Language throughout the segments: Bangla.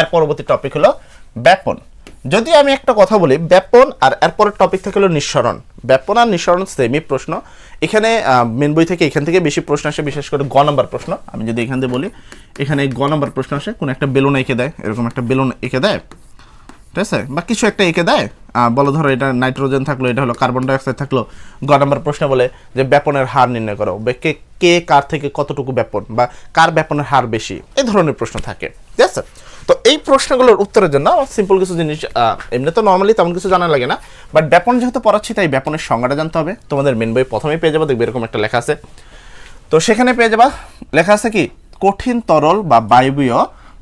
এর পরবর্তী টপিক হলো ব্যাপন। যদি আমি একটা কথা বলি, ব্যাপন আর এর পরের টপিক থেকে হলো নিঃসরণ। ব্যাপন আর নিঃসরণ সেমই প্রশ্ন। এখানে মেন বই থেকে এখান থেকে বেশি প্রশ্ন আসে, বিশেষ করে গ নাম্বার প্রশ্ন। আমি যদি এখান থেকে বলি, এখানে গ নাম্বার প্রশ্ন আসে, কোন একটা বেলুন এঁকে দেয়, এরকম একটা বেলুন এঁকে দেয়, ঠিক আছে, বা কিছু একটা এঁকে দেয়, বলো ধরো এটা নাইট্রোজেন থাকলো, এটা হলো কার্বন ডাইঅক্সাইড থাকলো। গ নাম্বার প্রশ্ন বলে যে ব্যাপনের হার নির্ণয় করো, কে কে কার থেকে কতটুকু ব্যাপন বা কার ব্যাপনের হার বেশি, এই ধরনের প্রশ্ন থাকে, ঠিক আছে। তো এই প্রশ্নগুলোর উত্তরের জন্য সিম্পল কিছু জিনিস, এমনি তো নর্মালি তেমন কিছু জানা লাগে না, বাট ব্যাপন যেহেতু পড়াচ্ছি তাই ব্যাপনের সংজ্ঞাটা জানতে হবে। তোমাদের মেন বই প্রথমেই পেয়ে যাবো, দেখবে এরকম একটা লেখা আছে। তো সেখানে পেয়ে যাবা, লেখা আছে কি, কঠিন তরল বা বায়বীয়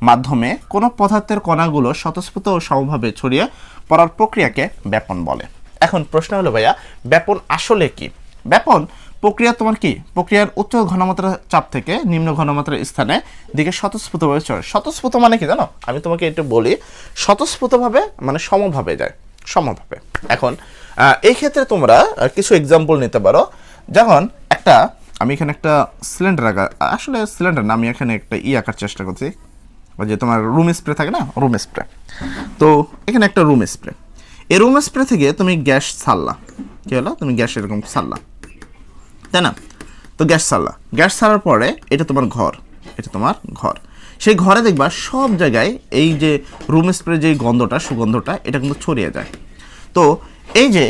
মাধ্যমে কোনো পদার্থের কণাগুলো স্বতঃস্ফূর্ত ও সমভাবে ছড়িয়ে পড়ার প্রক্রিয়াকে ব্যাপন বলে। এখন প্রশ্ন হলো ভাইয়া, ব্যাপন আসলে কি? ব্যাপন প্রক্রিয়া তোমার কি, প্রক্রিয়ার উচ্চ ঘনমাত্রার চাপ থেকে নিম্ন ঘনমাত্রার স্থানে দিকে স্বতঃস্ফূর্তভাবে চলে। স্বতঃস্ফূর্ত মানে কি জানো? আমি তোমাকে একটু বলি, স্বতঃস্ফূর্তভাবে মানে সমভাবে যায়, সমভাবে। এখন এই ক্ষেত্রে তোমরা কিছু এক্সাম্পল নিতে পারো। যখন একটা, আমি এখানে একটা সিলিন্ডার আঁকা, আসলে সিলিন্ডার না, আমি এখানে একটা আঁকার চেষ্টা করছি, ওই যে তোমার রুম স্প্রে থাকে না, রুম স্প্রে। তো এখানে একটা রুম স্প্রে, এই রুম স্প্রে থেকে তুমি গ্যাস ছাড়লা, কি হলো, তুমি গ্যাস এরকম ছাড়লা, তাই না? তো গ্যাস ছাড়লা, গ্যাস ছাড়ার পরে এটা তোমার ঘর, এটা তোমার ঘর। সেই ঘরে দেখবা সব জায়গায় এই যে রুম স্প্রে যে গন্ধটা, সুগন্ধটা, এটা কিন্তু ছড়িয়ে যায়। তো এই যে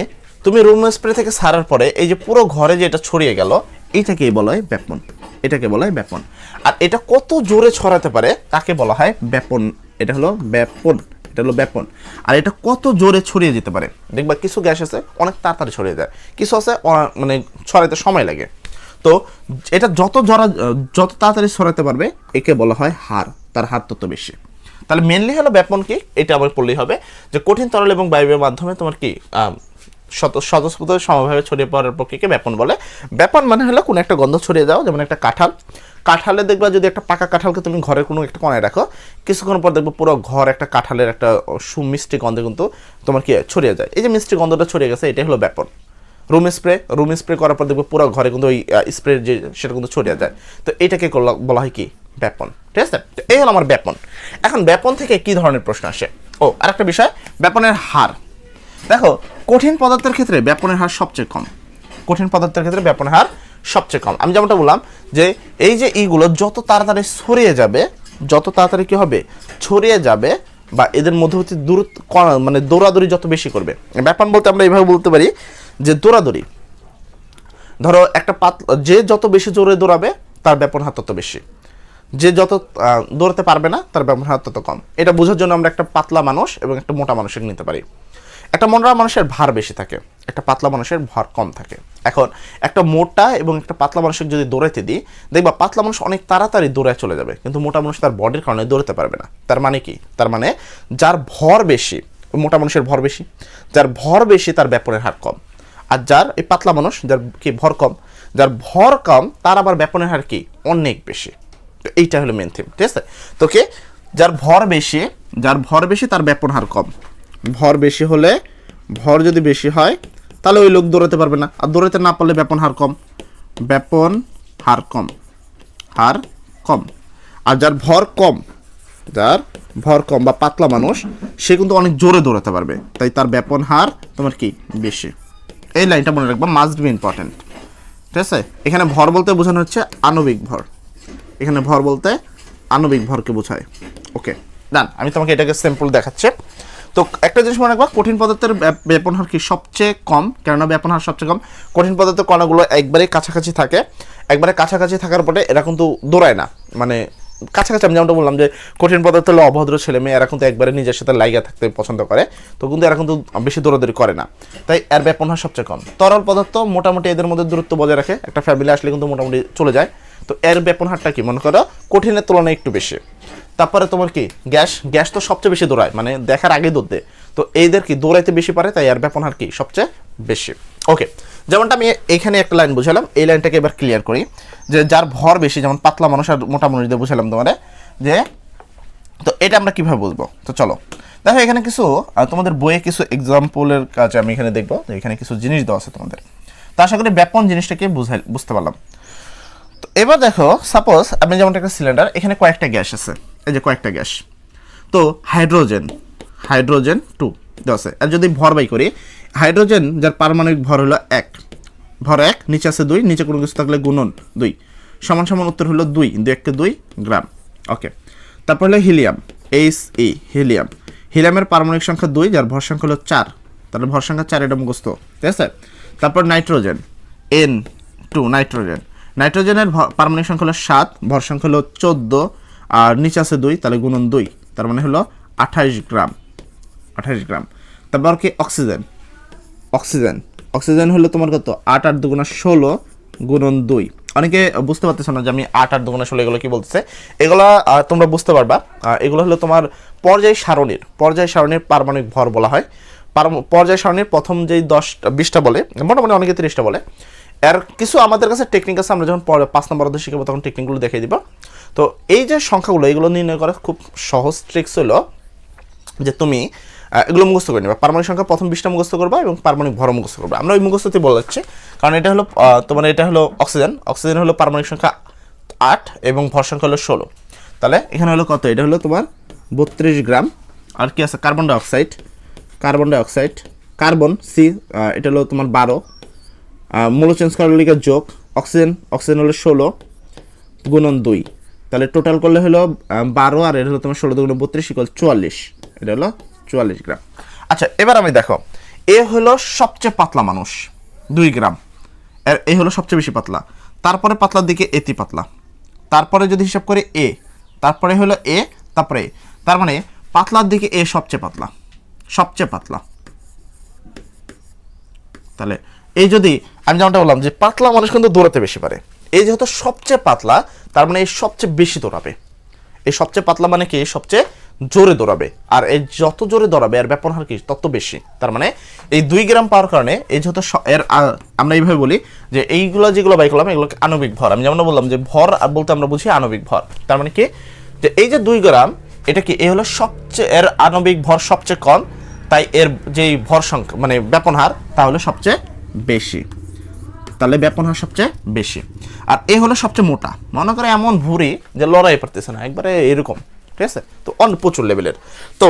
তুমি রুম স্প্রে থেকে ছাড়ার পরে এই যে পুরো ঘরে যে এটা ছড়িয়ে গেল, এইটাকেই বলা হয় ব্যাপন, এটাকে বলা হয় ব্যাপন। আর এটা কত জোরে ছড়াতে পারে তাকে বলা হয় ব্যাপন, এটা হলো ব্যাপন, এটা হলো ব্যাপন। আর এটা কত জোরে ছড়িয়ে যেতে পারে, দেখবা কিছু গ্যাস আছে অনেক তাড়াতাড়ি ছড়িয়ে যায়, কিছু আছে মানে ছড়াইতে সময় লাগে। তো এটা যত তাড়াতাড়ি ছড়াতে পারবে একে বলা হয় হার, তার হার তত বেশি। তাহলে মেনলি হলো ব্যাপন কি, এটা আবার পড়লেই হবে যে কঠিন তরল এবং বায়বীয় মাধ্যমে তোমার কি স্বতঃস্ফূর্ত সমভাবে ছড়িয়ে পড়ার প্রক্রিয়াকে ব্যাপন বলে। ব্যাপন মানে হলো কোনো একটা গন্ধ ছড়িয়ে যাও, যেমন একটা কাঁঠালে দেখবা যদি একটা পাকা কাঁঠালকে তুমি ঘরের কোনো একটা কোণায় রাখো, কিছুক্ষণ পর দেখবো পুরো ঘর একটা কাঁঠালের একটা সুমিষ্টি গন্ধে কিন্তু তোমার কি ছড়িয়ে যায়। এই যে মিষ্টি গন্ধটা ছড়িয়ে গেছে, এটাই হলো ব্যাপন। রুম স্প্রে করার পর দেখবো পুরো ঘরে কিন্তু ওই স্প্রে যে সেটা কিন্তু ছড়িয়ে যায়। তো এটাকে বলা হয় কি, ব্যাপন, ঠিক আছে। তো এই হলো আমার ব্যাপন। এখন ব্যাপন থেকে কি ধরনের প্রশ্ন আসে? ও আরেকটা বিষয়, ব্যাপনের হার। দেখো, কঠিন পদার্থের ক্ষেত্রে ব্যাপনের হার সবচেয়ে কম, কঠিন পদার্থের ক্ষেত্রে ব্যাপনের হার সবচেয়ে কম। আমি যেমনটা বললাম যে এই যে ইগুলো যত তাড়াতাড়ি ছড়িয়ে যাবে, যত তাড়াতাড়ি কি হবে, ছড়িয়ে যাবে, বা এদের মধ্যবর্তী দূরত্ব মানে দৌড়াদৌড়ি যত বেশি করবে। ব্যাপন বলতে আমরা এইভাবে বলতে পারি যে দৌড়াদৌড়ি, ধরো একটা যে যত বেশি জোরে দৌড়াবে তার ব্যাপন হার তত বেশি, যে যত দৌড়াতে পারবে না তার ব্যাপন হার তত কম। এটা বোঝার জন্য আমরা একটা পাতলা মানুষ এবং একটা মোটা মানুষের নিতে পারি। একটা মোটা মানুষের ভার বেশি থাকে, একটা পাতলা মানুষের ভার কম থাকে। এখন একটা মোটা এবং একটা পাতলা মানুষকে যদি দৌড়াইতে দিই, দেখবা পাতলা মানুষ অনেক তাড়াতাড়ি দৌড়ায় চলে যাবে, কিন্তু মোটা মানুষ তার বডির কারণে দৌড়াতে পারবে না। তার মানে কি, তার মানে যার ভর বেশি, মোটা মানুষের ভর বেশি, যার ভর বেশি তার ব্যাপনের হার কম। আর যার এই পাতলা মানুষ, যার কি ভর কম, যার ভর কম তার আবার ব্যাপনের হার কি অনেক বেশি। তো এইটা হলো মেন থিম, ঠিক আছে। তো কে, যার ভর বেশি তার ব্যাপন হার কম। ভর বেশি হলে, ভর যদি বেশি হয় তাহলে ওই লোক দৌড়াতে পারবে না, আর দৌড়াতে না পারলে ব্যাপন হার কম, ব্যাপন হার কম, হার কম। আর যার ভর কম বা পাতলা মানুষ, সে কিন্তু অনেক জোরে দৌড়াতে পারবে, তাই তার ব্যাপন হার তোমার কি বেশি। এই লাইনটা মনে রাখবা, মাস্ট বি ইম্পর্টেন্ট, ঠিক আছে। এখানে ভর বলতে বোঝানো হচ্ছে আণবিক ভর, এখানে ভর বলতে আণবিক ভরকে বোঝায়। ওকে ডান, আমি তোমাকে এটাকে সিম্পল দেখাচ্ছি। তো একটা জিনিস মনে রাখবা, কঠিন পদার্থের ব্যাপন হার কি সবচেয়ে কম, কেননা ব্যাপন হার সবচেয়ে কম। কঠিন পদার্থের কণাগুলো একবারে কাছাকাছি থাকে, একবারে কাছাকাছি থাকার পরে এরা কিন্তু দৌড়ায় না, মানে কাছাকাছি। আমি যেমনটা বললাম যে কঠিন পদার্থ হলো অভদ্র ছেলে মেয়ে, এরা কিন্তু একবারে নিজের সাথে লাইগা থাকতে পছন্দ করে, তো কিন্তু এরা কিন্তু বেশি দৌড়াদৌড়ি করে না, তাই এর ব্যাপন হার সবচেয়ে কম। তরল পদার্থ মোটামুটি এদের মধ্যে দূরত্ব বজায় রাখে, একটা ফ্যামিলি আসলে কিন্তু মোটামুটি চলে যায়, তো এর ব্যাপন হারটা কি মনে করো কঠিনের তুলনায় একটু বেশি। তারপরে তোমার কি গ্যাস তো সবচেয়ে বেশি দৌড়ায়, মানে দেখার আগে দৌড়তে, তো এইদের কি দৌড়াইতে বেশি পারে, তাই এর ব্যাপন হার কি সবচেয়ে বেশি। ওকে, যেমনটা আমি এখানে একটা লাইন বুঝালাম, এই লাইনটাকে এবার ক্লিয়ার করি যে যার ভর বেশি, যেমন পাতলা মানুষ আর মোটা মানুষ দিয়ে বুঝালাম তোমার যে, তো এটা আমরা কিভাবে বুঝবো। তো চলো দেখো, এখানে কিছু তোমাদের বইয়ে কিছু এক্সাম্পলের কাছে আমি এখানে দেখবো, এখানে কিছু জিনিস দেওয়া আছে তোমাদের, তো আশা করি ব্যাপন জিনিসটাকে বুঝতে পারলাম। তো এবার দেখো, সাপোজ আপনি যেমন একটা সিলিন্ডার, এখানে কয়েকটা গ্যাস আছে, এই যে কয়েকটা গ্যাস, তো হাইড্রোজেন 2 দেওয়া আছে। আর যদি ভর বাই করি, হাইড্রোজেন যার পারমাণবিক ভর হলো 1, ভর 1, নিচে আছে 2, নিচে কোনো কিছু থাকলে গুণন 2, সমান সমান উত্তর হলো 2, 2 × 2 গ্রাম। ওকে, তারপর হলো হিলিয়াম He, হিলিয়ামের পারমাণবিক সংখ্যা 2, যার ভর সংখ্যা হলো 4, তাহলে ভর সংখ্যা 4, এটা মুখস্থ, ঠিক আছে। তারপর নাইট্রোজেন N2, নাইট্রোজেনের পারমাণবিক সংখ্যা হলো 7, ভর সংখ্যা হলো 14, আর নিচে আছে 2, তাহলে গুণন 2, তার মানে হলো 28 গ্রাম। তারপর কি অক্সিজেন হলো তোমার কত, 8 × 2 = 16 গুণন 2। অনেকে বুঝতে পারতেছে না যে আমি 8 × 2 = 16 এগুলো কি বলতেছে। এগুলা তোমরা বুঝতে পারবা, এগুলো হলো তোমার পর্যায় সারণীর পারমাণবিক ভর বলা হয়। পর্যায় সারণীর প্রথম যেই 10-20টা বলে, মোটামুটি অনেকে 30টা বলে। এর কিছু আমাদের কাছে টেকনিক আছে, আমরা যখন 5 নম্বর অধ্যায় শিখবো তখন টেকনিকগুলো দেখিয়ে দিব। তো এই যে সংখ্যাগুলো, এগুলো নির্ণয় করা খুব সহজ ট্রিক্স হলো যে তুমি এগুলো মুখস্থ করে নেবা। পারমাণবিক সংখ্যা প্রথম 20টা মুখস্থ করবা এবং পারমাণবিক ভর মুখস্থ করবা। আমরা ওই মুখস্থতে বলে যাচ্ছি, কারণ এটা হলো তোমার এটা হলো অক্সিজেন হলো পারমাণবিক সংখ্যা 8 এবং ভর সংখ্যা হলো 16। তাহলে এখানে হলো কত, এটা হলো তোমার 32 গ্রাম। আর কি আছে, কার্বন ডাইঅক্সাইড কার্বন সি, এটা হলো তোমার 12, মূল চেঞ্জ করার লিখে যোগ, অক্সিজেন হলো 16 গুণন 2, তাহলে টোটাল করলে হলো 12, আর এটা হলো তোমার 16 × 2 = 32 = 44, এটা হলো 44 গ্রাম। আচ্ছা, এবার আমি দেখো, এ হলো সবচেয়ে পাতলা মানুষ 2 গ্রাম, এ হলো সবচেয়ে বেশি পাতলা, তারপরে পাতলার দিকে এতি পাতলা, তারপরে যদি হিসাব করে এ, তারপরে হলো এ, তারপরে এ, তার মানে পাতলার দিকে এ সবচেয়ে পাতলা। তাহলে এই যদি আমি যেমনটা বললাম যে পাতলা মানুষ কিন্তু দৌড়াতে বেশি পারে, এই যেহেতু সবচেয়ে পাতলা, তার মানে এই সবচেয়ে বেশি দৌড়াবে। এই সবচেয়ে পাতলা মানে কি, সবচেয়ে জোরে দৌড়াবে, আর এই যত জোরে দৌড়াবে এর ব্যাপন হার কি তত বেশি। তার মানে এই 2 গ্রাম পাওয়ার কারণে এই যেহেতু এর আমরা এইভাবে বলি যে এইগুলো যেগুলো বাই করলাম এগুলোকে আণবিক ভর। আমি যেমন বললাম যে ভর বলতে আমরা বুঝি আণবিক ভর। তার মানে কি, যে এই যে 2 গ্রাম, এটা কি, এ হলো সবচেয়ে, এর আণবিক ভর সবচেয়ে কম, তাই এর যেই ভর সংখ্যা মানে ব্যাপন হার তা হলো সবচেয়ে বেশি। তাহলে ব্যাপন হার সবচেয়ে বেশি। আর এ হলো সবচেয়ে মোটা, মনে করে এমন ভুঁড়ি যে লড়াই পারতেছে না, একবারে এরকম, ঠিক আছে। তো প্রচুর লেভেলের। তো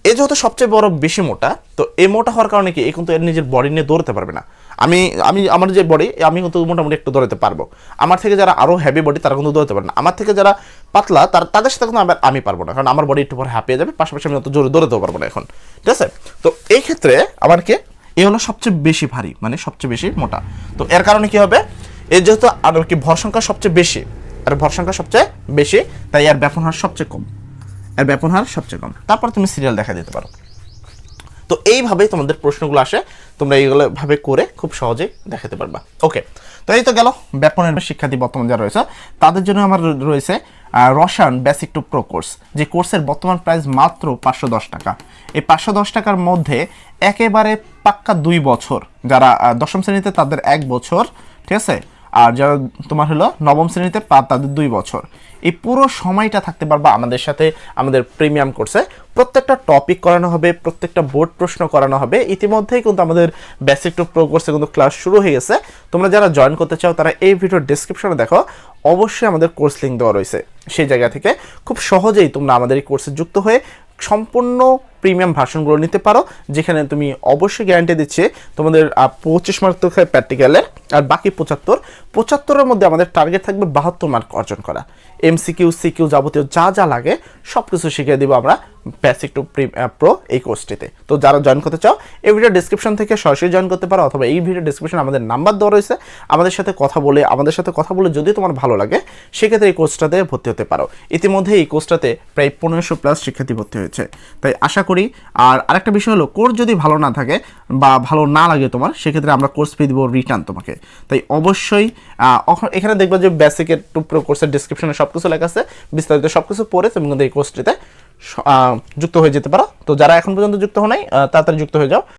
এ যেহেতু সবচেয়ে বড় বেশি মোটা, তো এই মোটা হওয়ার কারণে কি, এ কিন্তু এর নিজের বডি নিয়ে দৌড়াতে পারবে না। আমি আমার যে বডি, আমি কিন্তু মোটামুটি একটু দৌড়াতে পারবো। আমার থেকে যারা আরো হেভি বডি তারা কিন্তু দৌড়াতে পারে না। আমার থেকে যারা পাতলা তাদের সাথে কিন্তু আমি পারবো না, কারণ আমার বডি একটু পরে হাঁপিয়ে যাবে, পাশাপাশি আমি অত জোরে দৌড়াতেও পারবো না এখন, ঠিক আছে। তো এই ক্ষেত্রে আমার কি, এ হলো সবচেয়ে বেশি ভারী, মানে সবচেয়ে বেশি মোটা। তো এর কারণে কি হবে, এর যেহেতু আর কি ভর সংখ্যা সবচেয়ে বেশি, তাই এর ব্যাপন হার সবচেয়ে কম। তারপর তুমি সিরিয়াল দেখা দিতে পারো। তো এইভাবেই তোমাদের প্রশ্নগুলো আসে, তোমরা এইগুলো ভাবে করে খুব সহজেই দেখাতে পারবা। ওকে, তো এই তো গেল ব্যাপনের শিক্ষার্থী বর্তমান যারা রয়েছে তাদের জন্য আমার রয়েছে রসায়ন বেসিক টু প্রো কোর্স, যে কোর্সের বর্তমান প্রাইস মাত্র 510 টাকা। এই 510 টাকার মধ্যে একেবারে পাক্কা 2 বছর, যারা 10ম শ্রেণীতে তাদের 1 বছর, ঠিক আছে, আর যারা তোমার হলো 9ম শ্রেণীতে তাদের 2 বছর। এই পুরো সময়টা থাকতে পারবা আমাদের সাথে, আমাদের প্রিমিয়াম কোর্সে। প্রত্যেকটা টপিক করানো হবে, প্রত্যেকটা বোর্ড প্রশ্ন করানো হবে। ইতিমধ্যেই কিন্তু আমাদের বেসিক টু প্রো কোর্সে কিন্তু ক্লাস শুরু হয়ে গেছে। তোমরা যারা জয়েন করতে চাও তারা এই ভিডিওর ডেসক্রিপশনে দেখো, অবশ্যই আমাদের কোর্স লিঙ্ক দেওয়া রয়েছে। সেই জায়গা থেকে খুব সহজেই তোমরা আমাদের এই কোর্সে যুক্ত হয়ে সম্পূর্ণ প্রিমিয়াম ভার্সনগুলো নিতে পারো, যেখানে তুমি অবশ্যই গ্যারান্টি দিচ্ছে তোমাদের 25 মার্ক তো প্র্যাকটিক্যালের, আর বাকি 75-এর মধ্যে আমাদের টার্গেট থাকবে 72 মার্ক অর্জন করা। MCQ CQ যাবতীয় যা লাগে সব কিছু শিখিয়ে দিব আমরা বেসিক টু প্রো এই কোর্সটিতে। তো যারা জয়েন করতে চাও এই ভিডিও ডেসক্রিপশন থেকে সরাসরি জয়েন করতে পারো, অথবা এই ভিডিও ডেসক্রিপশনে আমাদের নাম্বার দেওয়া রয়েছে, আমাদের সাথে কথা বলে যদি তোমার ভালো লাগে সেক্ষেত্রে এই কোর্সটাতে ভর্তি হতে পারো। ইতিমধ্যে এই কোর্সটাতে প্রায় 1500+ শিক্ষার্থী ভর্তি হয়েছে, তাই আশা করি। আর আরেকটা বিষয় হলো, কোর্স যদি ভালো না থাকে বা ভালো না লাগে তোমার, সেক্ষেত্রে আমরা কোর্স ফি দিব রিটার্ন তোমাকে। তাই অবশ্যই এখানে দেখবে যে বেসিকের টু প্রো কোর্সের ডেসক্রিপশনে সবকিছু লেখা আছে, বিস্তারিত সবকিছু পড়ে তুমি কিন্তু এই কোর্সটিতে যুক্ত হয়ে যেতে পারো। তো যারা এখন পর্যন্ত যুক্ত হও নাই তাড়াতাড়ি যুক্ত হয়ে যাও।